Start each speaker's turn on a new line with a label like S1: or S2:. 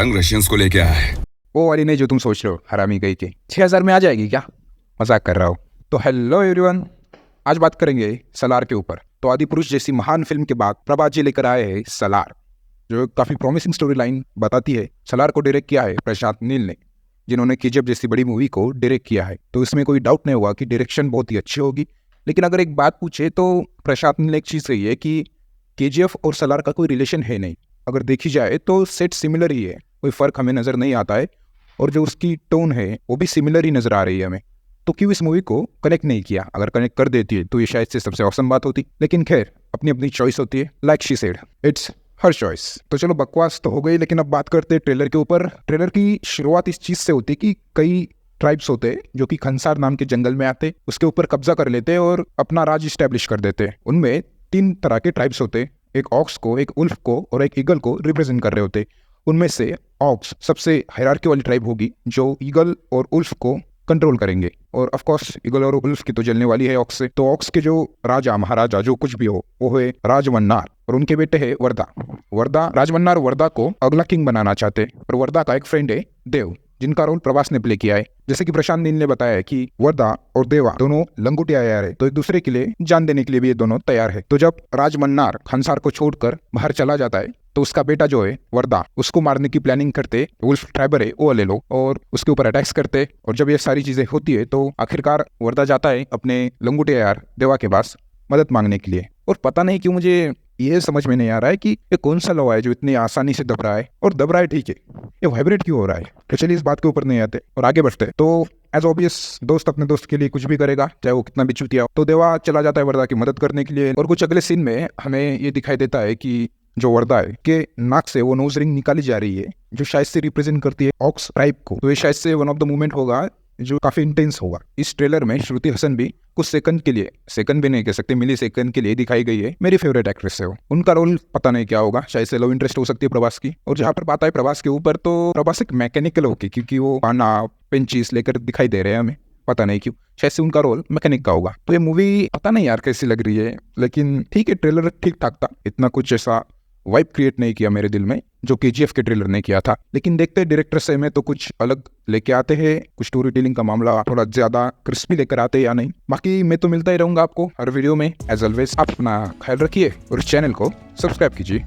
S1: रंग रशियंस को लेके आया है।
S2: वो वाली नहीं जो तुम सोच रहे हो, हरामी गई के 6,000 में आ जाएगी क्या? मजाक कर रहा हो। तो हेलो एवरीवन, आज बात करेंगे सलार के ऊपर। तो आदिपुरुष जैसी महान फिल्म के बाद प्रभास जी लेकर आए हैं सलार, जो काफ़ी प्रॉमिसिंग स्टोरी लाइन बताती है। सलार को डायरेक्ट किया है प्रशांत नील ने, जिन्होंने केजीएफ जैसी बड़ी मूवी को डायरेक्ट किया है। तो इसमें कोई डाउट नहीं होगा कि डायरेक्शन बहुत ही अच्छी होगी। लेकिन अगर एक बात पूछे तो प्रशांत नील ने एक चीज़ कही है कि केजीएफ और सलार का कोई रिलेशन है नहीं। अगर देखी जाए तो सेट सिमिलर ही है, कोई फ़र्क हमें नज़र नहीं आता है, और जो उसकी टोन है वो भी सिमिलर ही नज़र आ रही है हमें। तो क्यों इस मूवी को कनेक्ट नहीं किया? अगर कनेक्ट कर देती है तो ये शायद से सबसे औसम बात होती। लेकिन खैर, अपनी अपनी चॉइस होती है। Like she said, it's her choice. तो चलो, बकवास तो हो गई, लेकिन अब बात करते हैं ट्रेलर के ऊपर। ट्रेलर की शुरुआत इस चीज़ से होती है कि कई ट्राइब्स होते हैं जो कि खंसार नाम के जंगल में आते, उसके ऊपर कब्जा कर लेते और अपना राज इस्टेब्लिश कर देते। उनमें 3 तरह के ट्राइब्स होते, एक ऑक्स को, एक उल्फ को और एक ईगल को रिप्रेजेंट कर रहे होते। उनमें से ऑक्स सबसे हायरार्की वाली ट्राइब होगी, जो ईगल और उल्फ को कंट्रोल करेंगे। और ऑफ कोर्स ईगल और उल्फ की तो जलने वाली है ऑक्स से। तो ऑक्स के जो राजा महाराजा जो कुछ भी हो, वो है राजवन्नार, और उनके बेटे है वर्दा। राजवन्नार वर्दा को अगला किंग बनाना चाहते, और वर्दा का एक फ्रेंड है देव, जिनका रोल प्रभास ने प्ले किया है। जैसे कि प्रशांत नील ने बताया है कि वर्दा और देवा दोनों लंगोटिया यार है, तो एक दूसरे के लिए जान देने के लिए भी ये दोनों तैयार है। तो जब राजमन्नार खंसार को छोड़कर बाहर चला जाता है, तो उसका बेटा जो है वर्दा, उसको मारने की प्लानिंग करते वुल्फ ट्राइबर है वो ले लो, और उसके ऊपर अटैक्स करते। और जब ये सारी चीजें होती है तो आखिरकार वर्दा जाता है अपने लंगोटिया यार देवा के पास मदद मांगने के लिए। और पता नहीं क्यों मुझे ये समझ में नहीं आ रहा है कि ये कौन सा लवा है जो इतनी आसानी से दब रहा है, और दब रहा है ठीक है, ये वाइब्रेट क्यों हो रहा है? तो चलिए इस बात के ऊपर नहीं आते और आगे बढ़ते। तो एज ऑब्वियस, दोस्त अपने दोस्त के लिए कुछ भी करेगा, चाहे वो कितना भी चूतिया हो। तो देवा चला जाता है वर्दा की मदद करने के लिए, और कुछ अगले सीन में हमें ये दिखाई देता है कि जो वर्दा है के नाक से वो नोज रिंग निकाली जा रही है, जो शायद से रिप्रेजेंट करती है ऑक्स ट्राइब को। तो ये शायद से वन ऑफ द मूवमेंट होगा जो काफी इंटेंस होगा। इस ट्रेलर में श्रुति हसन भी कुछ सेकंड के लिए, सेकंड भी नहीं कह सकते, मिली सेकंड के लिए दिखाई गई है। मेरी फेवरेट एक्ट्रेस है वो। उनका रोल पता नहीं क्या होगा, शायद से लव इंटरेस्ट हो सकती है प्रभास की। और जहां पर बात है प्रभास के ऊपर, तो प्रभास एक मैकेनिकल होके, क्योंकि वो पाना पेंचिस लेकर दिखाई दे रहे हैं हमें, पता नहीं क्यों, शायद से उनका रोल मैकेनिक का होगा। तो ये मूवी पता नहीं यार कैसी लग रही है, लेकिन ठीक है, ट्रेलर ठीक ठाक था, इतना कुछ ऐसा वाइब क्रिएट नहीं किया मेरे दिल में जो केजीएफ के ट्रेलर ने किया था। लेकिन देखते हैं डायरेक्टर से में तो कुछ अलग लेके आते हैं, कुछ स्टोरी टेलिंग का मामला थोड़ा ज्यादा क्रिस्पी लेकर आते हैं या नहीं। बाकी मैं तो मिलता ही रहूंगा आपको हर वीडियो में। एज ऑलवेज, आप अपना ख्याल रखिए और इस चैनल को सब्सक्राइब कीजिए।